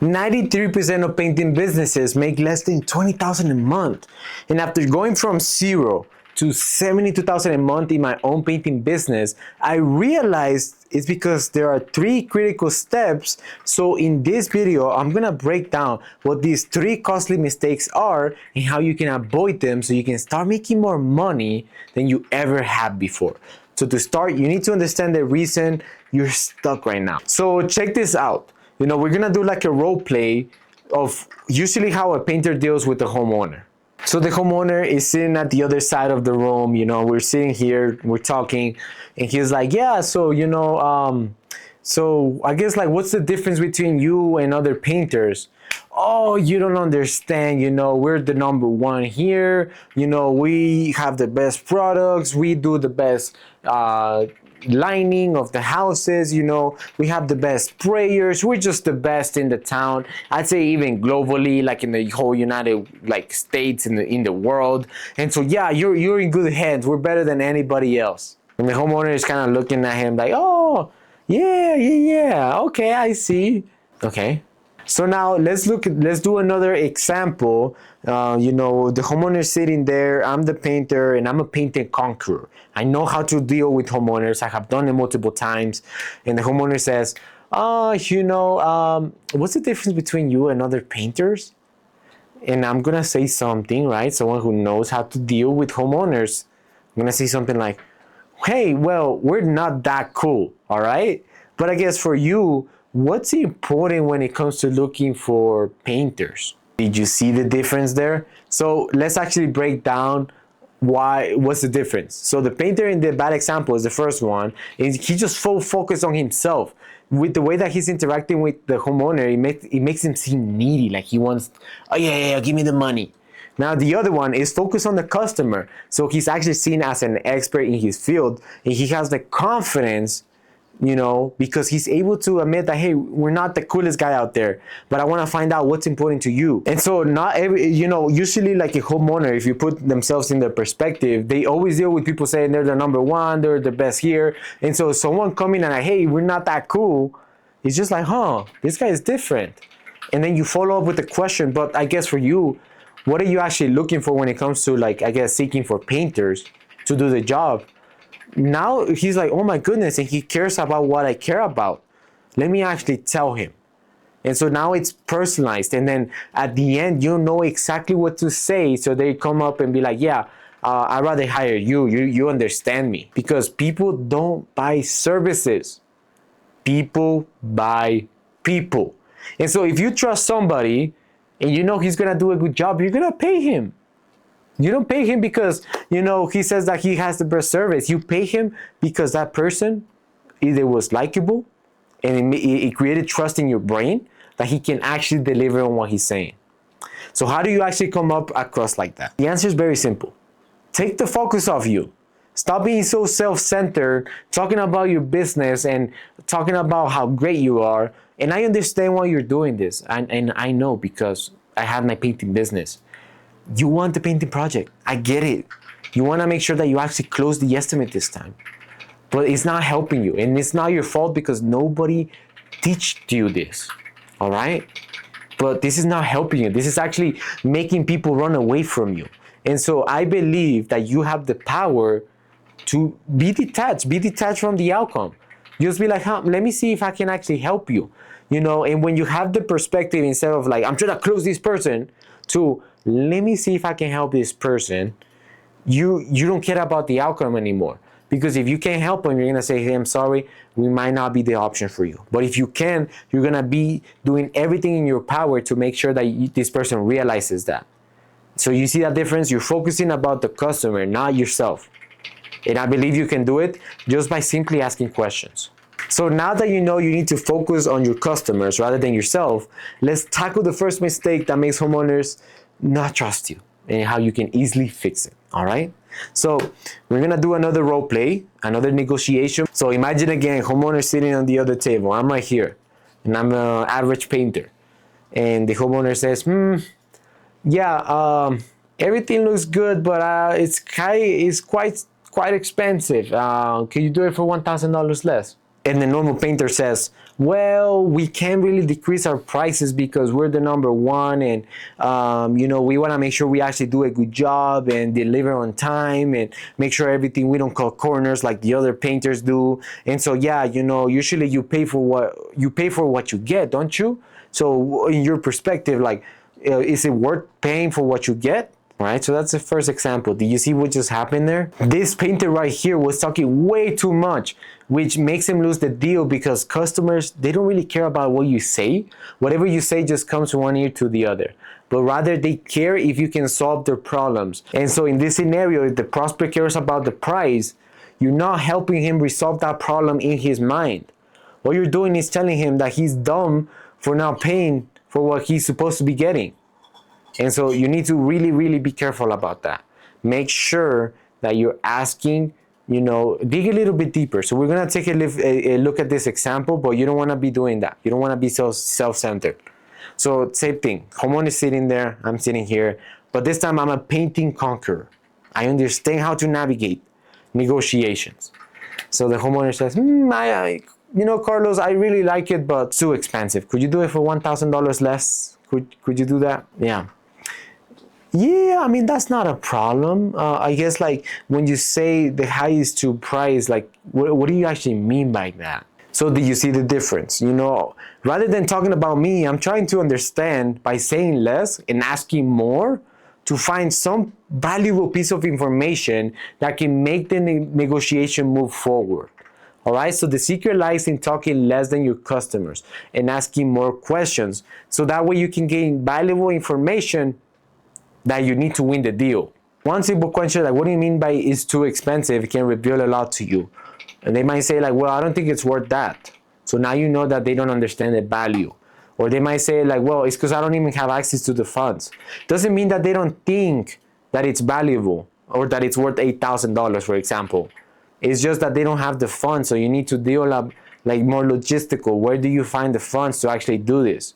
93% of painting businesses make less than 20,000 a month. And after going from zero to 72,000 a month in my own painting business, I realized it's because there are 3 critical steps. So in this video, I'm gonna break down what these 3 costly mistakes are and how you can avoid them so you can start making more money than you ever have before. So to start, you need to understand the reason you're stuck right now. So check this out. We're gonna do like a role play of usually how a painter deals with the homeowner. So the homeowner is sitting at the other side of the room, we're sitting here, we're talking, and he's like, yeah, so, so I guess like, what's the difference between you and other painters? Oh, you don't understand, we're the number one here, we have the best products, we do the best, lining of the houses, we have the best sprayers, we're just the best in the town. I'd say even globally, like in the whole United States in the world. And so yeah, you're in good hands, we're better than anybody else. And the homeowner is kind of looking at him like, oh yeah, okay, I see. Okay, so now let's do another example. The homeowner sitting there, I'm the painter, and I'm a painting conqueror. I know how to deal with homeowners. I have done it multiple times. And the homeowner says, what's the difference between you and other painters? And I'm gonna say something, right? Someone who knows how to deal with homeowners. I'm gonna say something like, hey, well, we're not that cool, all right? But I guess for you, what's important when it comes to looking for painters? Did you see the difference there? So let's actually break down what's the difference. So the painter in the bad example is the first one, and he just full focused on himself. With the way that he's interacting with the homeowner, it makes him seem needy, like he wants, oh yeah, give me the money. Now the other one is focused on the customer. So he's actually seen as an expert in his field, and he has the confidence, because he's able to admit that, hey, we're not the coolest guy out there, but I want to find out what's important to you. And so not every, usually like a homeowner, if you put themselves in their perspective, they always deal with people saying they're the number one, they're the best here. And so someone coming and like, hey, we're not that cool, it's just like, this guy is different. And then you follow up with the question, but I guess for you, what are you actually looking for when it comes to seeking for painters to do the job? Now he's like, oh my goodness, and he cares about what I care about. Let me actually tell him. And so now it's personalized. And then at the end, you know exactly what to say. So they come up and be like, yeah, I'd rather hire you. You understand me. Because people don't buy services. People buy people. And so if you trust somebody and he's going to do a good job, you're going to pay him. You don't pay him because, he says that he has the best service. You pay him because that person either was likable and it created trust in your brain that he can actually deliver on what he's saying. So how do you actually come up across like that? The answer is very simple. Take the focus off you. Stop being so self-centered, talking about your business and talking about how great you are. And I understand why you're doing this. And I know because I have my painting business. You want the painting project. I get it. You want to make sure that you actually close the estimate this time. But it's not helping you. And it's not your fault because nobody teached you this. All right? But this is not helping you. This is actually making people run away from you. And so I believe that you have the power to be detached from the outcome. Just be like, let me see if I can actually help you. And when you have the perspective, instead of like, I'm trying to close this person, to let me see if I can help this person, you don't care about the outcome anymore. Because if you can't help them, you're going to say, hey, I'm sorry, we might not be the option for you. But if you can, you're going to be doing everything in your power to make sure that this person realizes that. So you see that difference? You're focusing about the customer, not yourself. And I believe you can do it just by simply asking questions. So now that you need to focus on your customers rather than yourself, let's tackle the first mistake that makes homeowners not trust you and how you can easily fix it. All right. So we're going to do another role play, another negotiation. So imagine again, homeowner sitting on the other table. I'm right here and I'm an average painter. And the homeowner says, everything looks good, but it's quite expensive. Can you do it for $1,000 less? And the normal painter says, well, we can't really decrease our prices because we're the number one, and we want to make sure we actually do a good job and deliver on time and make sure everything, we don't cut corners like the other painters do. And so yeah, usually you pay for what you get, don't you? So in your perspective, like, is it worth paying for what you get? Right, so that's the first example. Do you see what just happened there? This painter right here was talking way too much, which makes him lose the deal, because customers, they don't really care about what you say. Whatever you say just comes from one ear to the other. But rather they care if you can solve their problems. And so in this scenario, if the prospect cares about the price, you're not helping him resolve that problem in his mind. What you're doing is telling him that he's dumb for not paying for what he's supposed to be getting. And so you need to really, really be careful about that. Make sure that you're asking, dig a little bit deeper. So we're going to take a look at this example, but you don't want to be doing that. You don't want to be so self-centered. So same thing. Homeowner is sitting there. I'm sitting here. But this time I'm a painting conqueror. I understand how to navigate negotiations. So the homeowner says, Carlos, I really like it, but it's too expensive. Could you do it for $1,000 less? Could you do that? Yeah, I mean, that's not a problem. I guess, like, when you say the highest to price, like, what do you actually mean by that? So do you see the difference? Rather than talking about me, I'm trying to understand by saying less and asking more to find some valuable piece of information that can make the negotiation move forward. All right, so the secret lies in talking less than your customers and asking more questions. So that way you can gain valuable information that you need to win the deal. One simple question, like, what do you mean by it's too expensive? It can reveal a lot to you. And they might say, like, well, I don't think it's worth that. So now you know that they don't understand the value. Or they might say, like, well, it's because I don't even have access to the funds. Doesn't mean that they don't think that it's valuable or that it's worth $8,000, for example. It's just that they don't have the funds, so you need to deal up, like, more logistical. Where do you find the funds to actually do this?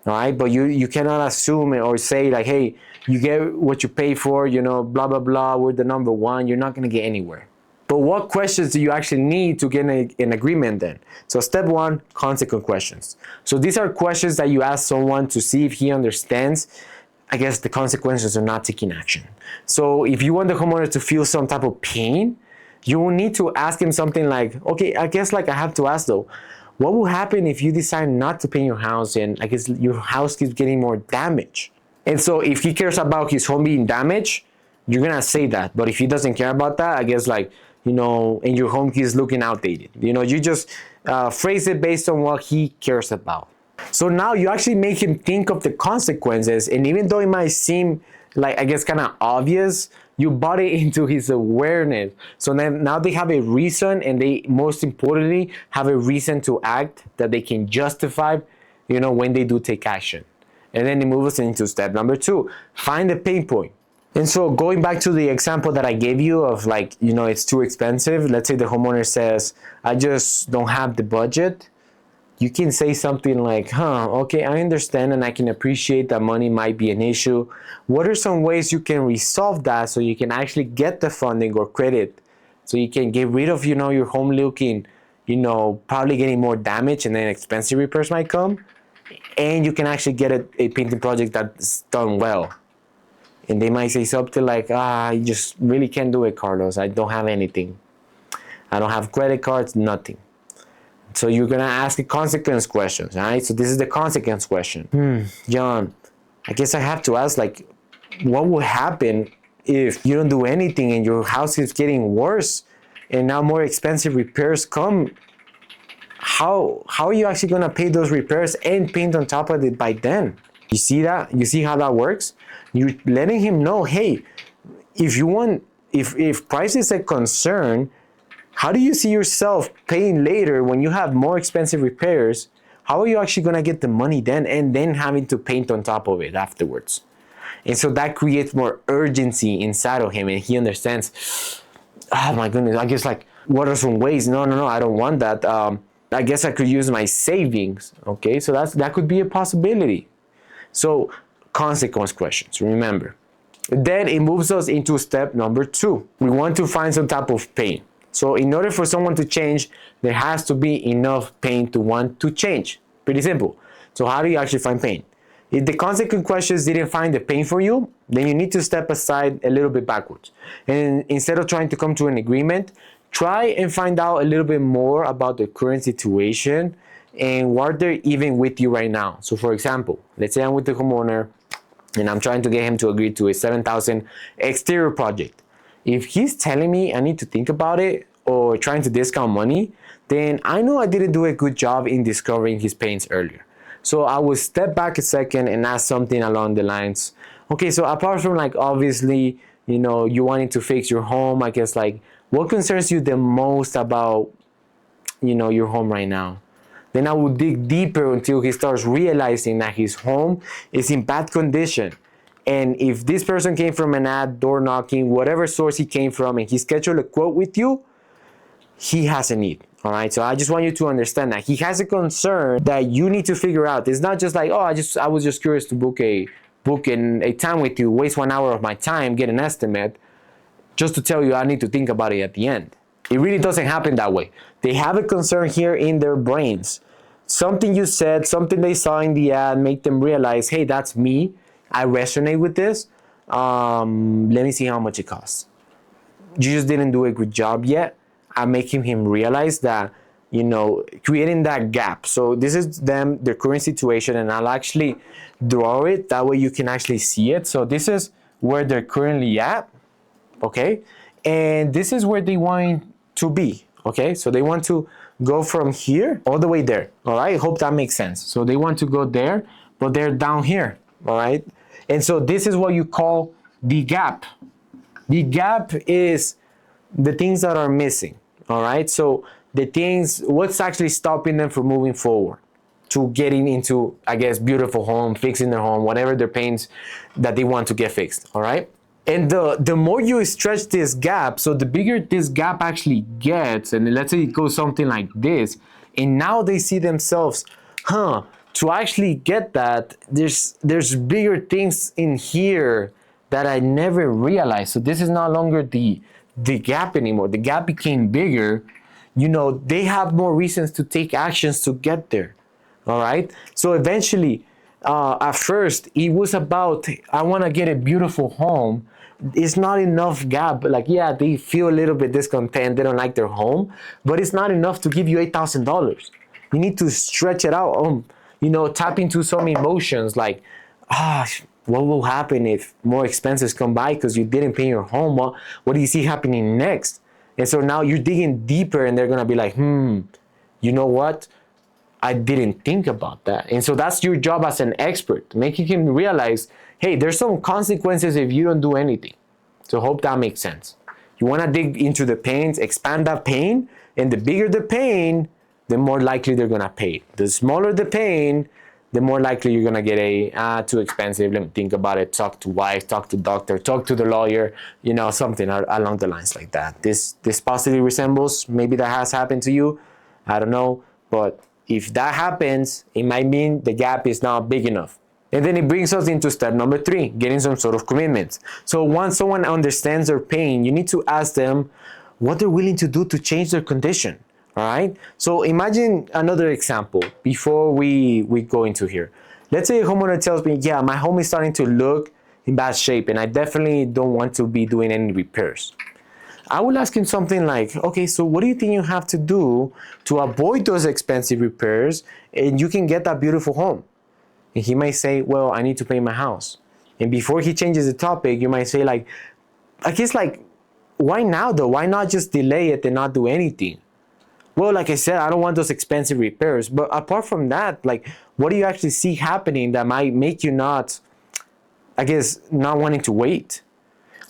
All right, but you cannot assume or say, like, hey, you get what you pay for, blah, blah, blah, we're the number one. You're not going to get anywhere. But what questions do you actually need to get an agreement then? So step one, consequent questions. So these are questions that you ask someone to see if he understands, I guess, the consequences of not taking action. So if you want the homeowner to feel some type of pain, you will need to ask him something like, okay, I guess, like, I have to ask though, what will happen if you decide not to paint your house and I guess your house keeps getting more damage? And so if he cares about his home being damaged, you're going to say that. But if he doesn't care about that, I guess, like, and your home keeps looking outdated, you just phrase it based on what he cares about. So now you actually make him think of the consequences. And even though it might seem like, I guess, kind of obvious, you brought it into his awareness. So then now they have a reason, and they, most importantly, have a reason to act that they can justify, when they do take action. And then it moves us into step number 2, find the pain point. And so going back to the example that I gave you of, like, it's too expensive. Let's say the homeowner says, I just don't have the budget. You can say something like, okay, I understand and I can appreciate that money might be an issue. What are some ways you can resolve that so you can actually get the funding or credit, so you can get rid of, your home looking, probably getting more damage, and then expensive repairs might come, and you can actually get a painting project that's done well. And they might say something like, I just really can't do it, Carlos. I don't have anything. I don't have credit cards, nothing. So you're going to ask a consequence question, right? So this is the consequence question. John, I guess I have to ask, like, what will happen if you don't do anything and your house is getting worse and now more expensive repairs come? How are you actually going to pay those repairs and paint on top of it by then? You see that? You see how that works? You're letting him know, hey, if price is a concern, how do you see yourself paying later when you have more expensive repairs? How are you actually going to get the money then, and then having to paint on top of it afterwards? And so that creates more urgency inside of him, and he understands, oh my goodness, I guess, like, what are some ways? No, I don't want that. I guess I could use my savings. Okay, so that could be a possibility. So consequence questions, remember. Then it moves us into step number 2. We want to find some type of pain. So in order for someone to change, there has to be enough pain to want to change. Pretty simple. So how do you actually find pain? If the consequent questions didn't find the pain for you, then you need to step aside a little bit backwards. And instead of trying to come to an agreement, try and find out a little bit more about the current situation and what they're even with you right now. So for example, let's say I'm with the homeowner and I'm trying to get him to agree to a 7,000 exterior project. If he's telling me I need to think about it or trying to discount money, then I know I didn't do a good job in discovering his pains earlier. So I would step back a second and ask something along the lines, okay, so apart from like obviously, you wanting to fix your home, I guess like what concerns you the most about, your home right now? Then I would dig deeper until he starts realizing that his home is in bad condition. And if this person came from an ad, door knocking, whatever source he came from, and he scheduled a quote with you, he has a need. All right. So I just want you to understand that he has a concern that you need to figure out. It's not just like, oh, I was just curious to book a time with you, waste 1 hour of my time, get an estimate, just to tell you I need to think about it at the end. It really doesn't happen that way. They have a concern here in their brains. Something you said, something they saw in the ad, make them realize, hey, that's me. I resonate with this. Let me see how much it costs. You just didn't do a good job yet. I'm making him realize that, creating that gap. So this is their current situation, and I'll actually draw it. That way you can actually see it. So this is where they're currently at, okay? And this is where they want to be, okay? So they want to go from here all the way there, all right? Hope that makes sense. So they want to go there, but they're down here, all right? And so this is what you call the gap. The gap is the things that are missing. All right. So the things, what's actually stopping them from moving forward to getting into, I guess, beautiful home, fixing their home, whatever their pains that they want to get fixed. All right. And the more you stretch this gap, so the bigger this gap actually gets, and let's say it goes something like this, and now they see themselves, to actually get that, there's bigger things in here that I never realized. So this is no longer the gap anymore. The gap became bigger. They have more reasons to take actions to get there. All right. So eventually, at first, it was about, I want to get a beautiful home. It's not enough gap. Like, yeah, they feel a little bit discontent. They don't like their home, but it's not enough to give you $8,000. You need to stretch it out. Tap into some emotions like, what will happen if more expenses come by because you didn't pay your home? What do you see happening next? And so now you're digging deeper, and they're going to be like, you know what? I didn't think about that. And so that's your job as an expert, making him realize, hey, there's some consequences if you don't do anything. So hope that makes sense. You want to dig into the pains, expand that pain, and the bigger the pain, the more likely they're going to pay. The smaller the pain, the more likely you're going to get too expensive. Let me think about it. Talk to wife, talk to doctor, talk to the lawyer, something along the lines like that. This possibly resembles, maybe that has happened to you. I don't know. But if that happens, it might mean the gap is not big enough. And then it brings us into step number 3, getting some sort of commitment. So once someone understands their pain, you need to ask them what they're willing to do to change their condition. All right. So imagine another example before we go into here. Let's say a homeowner tells me, yeah, my home is starting to look in bad shape and I definitely don't want to be doing any repairs. I will ask him something like, okay, so what do you think you have to do to avoid those expensive repairs and you can get that beautiful home? And he might say, well, I need to pay my house. And before he changes the topic, you might say like, I guess like, why now though? Why not just delay it and not do anything? Well, like I said, I don't want those expensive repairs. But apart from that, like, what do you actually see happening that might make you not wanting to wait?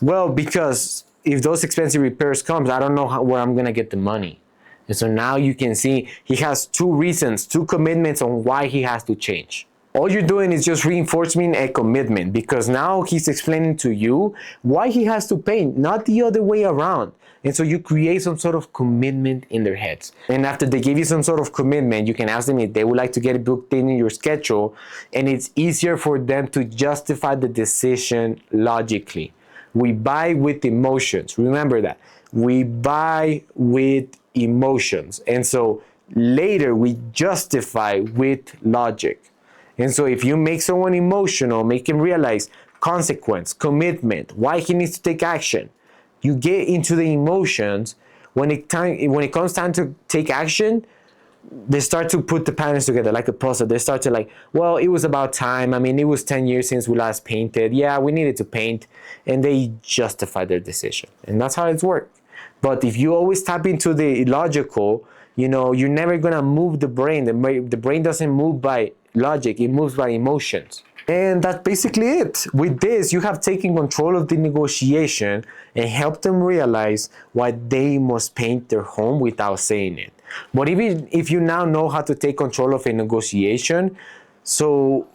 Well, because if those expensive repairs comes, I don't know where I'm going to get the money. And so now you can see he has 2 commitments on why he has to change. All you're doing is just reinforcing a commitment because now he's explaining to you why he has to pay, not the other way around. And so you create some sort of commitment in their heads. And after they give you some sort of commitment, you can ask them if they would like to get it booked in your schedule. And it's easier for them to justify the decision logically. We buy with emotions. Remember that. we buy with emotions. And so later we justify with logic. And so if you make someone emotional, make him realize consequence, commitment, why he needs to take action. You get into the emotions. When it comes time to take action, they start to put the patterns together like a puzzle. They start to like, well, it was about time. I mean, it was 10 years since we last painted. Yeah, we needed to paint. And they justify their decision. And that's how it's worked. But if you always tap into the logical, you're never going to move the brain. The brain doesn't move by logic. It moves by emotions. And that's basically it. With this, you have taken control of the negotiation and helped them realize why they must paint their home without saying it. But even if you now know how to take control of a negotiation, so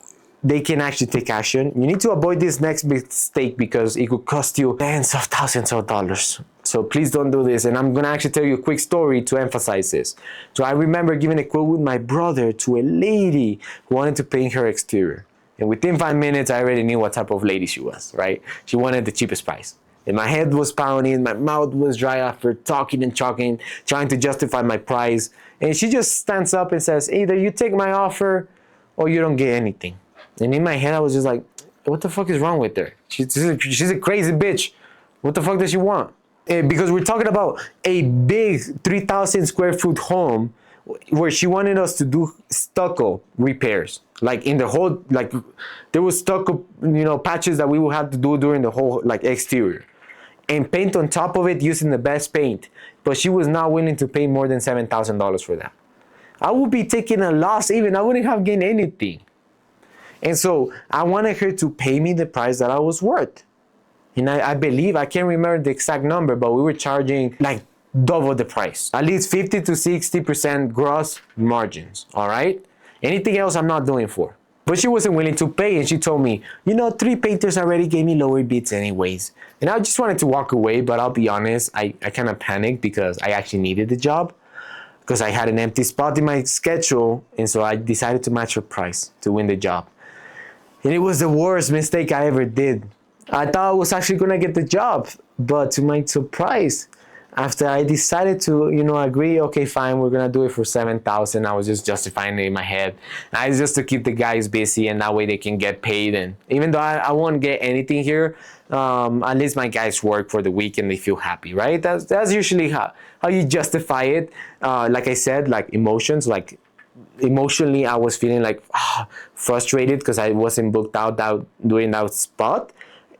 they can actually take action, you need to avoid this next mistake because it could cost you tens of thousands of dollars. So please don't do this. And I'm going to actually tell you a quick story to emphasize this. So I remember giving a quote with my brother to a lady who wanted to paint her exterior. And within 5 minutes, I already knew what type of lady she was, right? She wanted the cheapest price. And my head was pounding, my mouth was dry after talking and talking, trying to justify my price. And she just stands up and says, either you take my offer or you don't get anything. And in my head, I was just like, what the fuck is wrong with her? She's a crazy bitch. What the fuck does she want? Because we're talking about a big 3,000 square foot home where she wanted us to do stucco repairs. Like in the whole, like there was stucco, patches that we would have to do during the whole like exterior. And paint on top of it using the best paint. But she was not willing to pay more than $7,000 for that. I would be taking a loss even. I wouldn't have gained anything. And so I wanted her to pay me the price that I was worth. And I believe, I can't remember the exact number, but we were charging like double the price. At least 50 to 60% gross margins, all right? Anything else I'm not doing for. But she wasn't willing to pay, and she told me, 3 painters already gave me lower bids anyways. And I just wanted to walk away, but I'll be honest, I kind of panicked because I actually needed the job because I had an empty spot in my schedule, and so I decided to match her price to win the job. And it was the worst mistake I ever did. I thought I was actually going to get the job, but to my surprise, after I decided to, agree, okay, fine, we're going to do it for $7,000. I was just justifying it in my head. I just to keep the guys busy and that way they can get paid. And even though I won't get anything here, at least my guys work for the week and they feel happy, right? That's usually how you justify it. Like I said, like emotions, like emotionally I was feeling like frustrated because I wasn't booked out during that spot.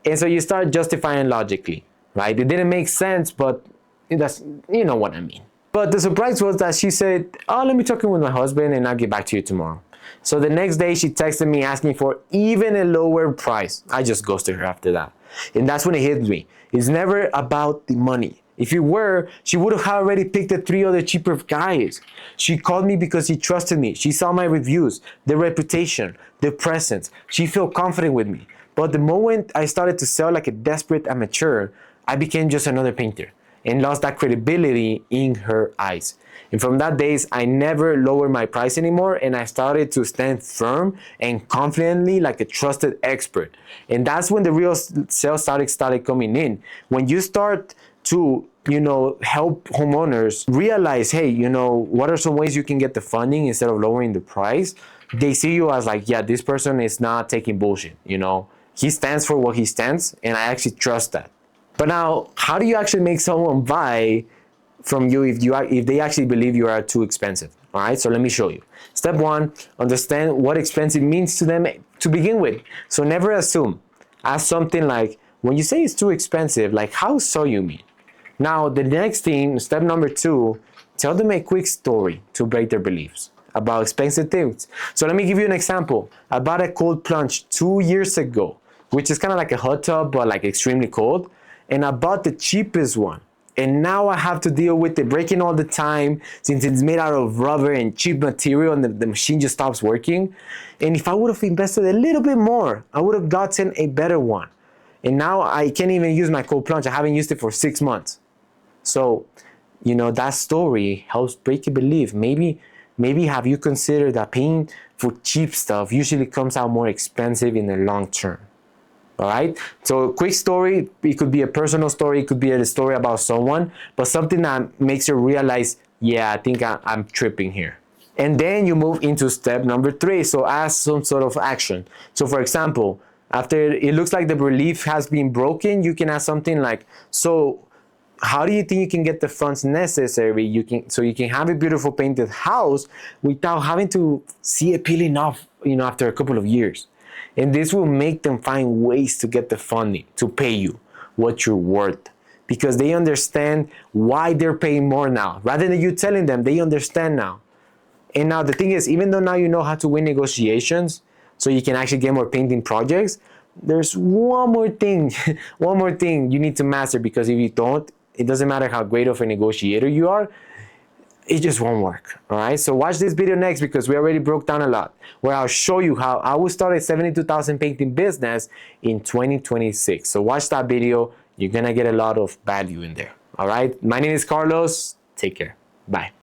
And so you start justifying logically, right? It didn't make sense, but that's, you know what I mean. But the surprise was that she said, let me talk with my husband and I'll get back to you tomorrow. So the next day she texted me asking for even a lower price. I just ghosted her after that. And that's when it hit me. It's never about the money. If it were, she would have already picked the 3 other cheaper guys. She called me because she trusted me. She saw my reviews, the reputation, the presence. She felt confident with me. But the moment I started to sell like a desperate amateur, I became just another painter and lost that credibility in her eyes. And from that days, I never lowered my price anymore, and I started to stand firm and confidently like a trusted expert. And that's when the real sales started coming in. When you start to, help homeowners realize, hey, what are some ways you can get the funding instead of lowering the price? They see you as like, yeah, this person is not taking bullshit, He stands for what he stands, and I actually trust that. But now, how do you actually make someone buy from you if they actually believe you are too expensive? All right, so let me show you. Step 1, understand what expensive means to them to begin with. So never assume. Ask something like, when you say it's too expensive, like how so you mean? Now, the next thing, step number 2, tell them a quick story to break their beliefs about expensive things. So let me give you an example. I bought a cold plunge 2 years ago, which is kind of like a hot tub, but like extremely cold. And I bought the cheapest one. And now I have to deal with it breaking all the time since it's made out of rubber and cheap material and the machine just stops working. And if I would have invested a little bit more, I would have gotten a better one. And now I can't even use my cold plunge. I haven't used it for 6 months. So, that story helps break your belief. Maybe have you considered that paying for cheap stuff usually comes out more expensive in the long term? All right. So quick story, it could be a personal story, it could be a story about someone, but something that makes you realize, yeah, I think I'm tripping here. And then you move into step number 3. So ask some sort of action. So for example, after it looks like the relief has been broken, you can ask something like, so how do you think you can get the funds necessary so you can have a beautiful painted house without having to see it peeling off, after a couple of years? And this will make them find ways to get the funding to pay you what you're worth, because they understand why they're paying more now. Rather than you telling them, they understand now. And now the thing is, even though now you know how to win negotiations, so you can actually get more painting projects, there's one more thing, one more thing you need to master, because if you don't, it doesn't matter how great of a negotiator you are, it just won't work. All right, so watch this video next, because we already broke down a lot, where I'll show you how I will start a 72,000 painting business in 2026. So watch that video. You're gonna get a lot of value in there. All right, my name is Carlos. Take care. Bye.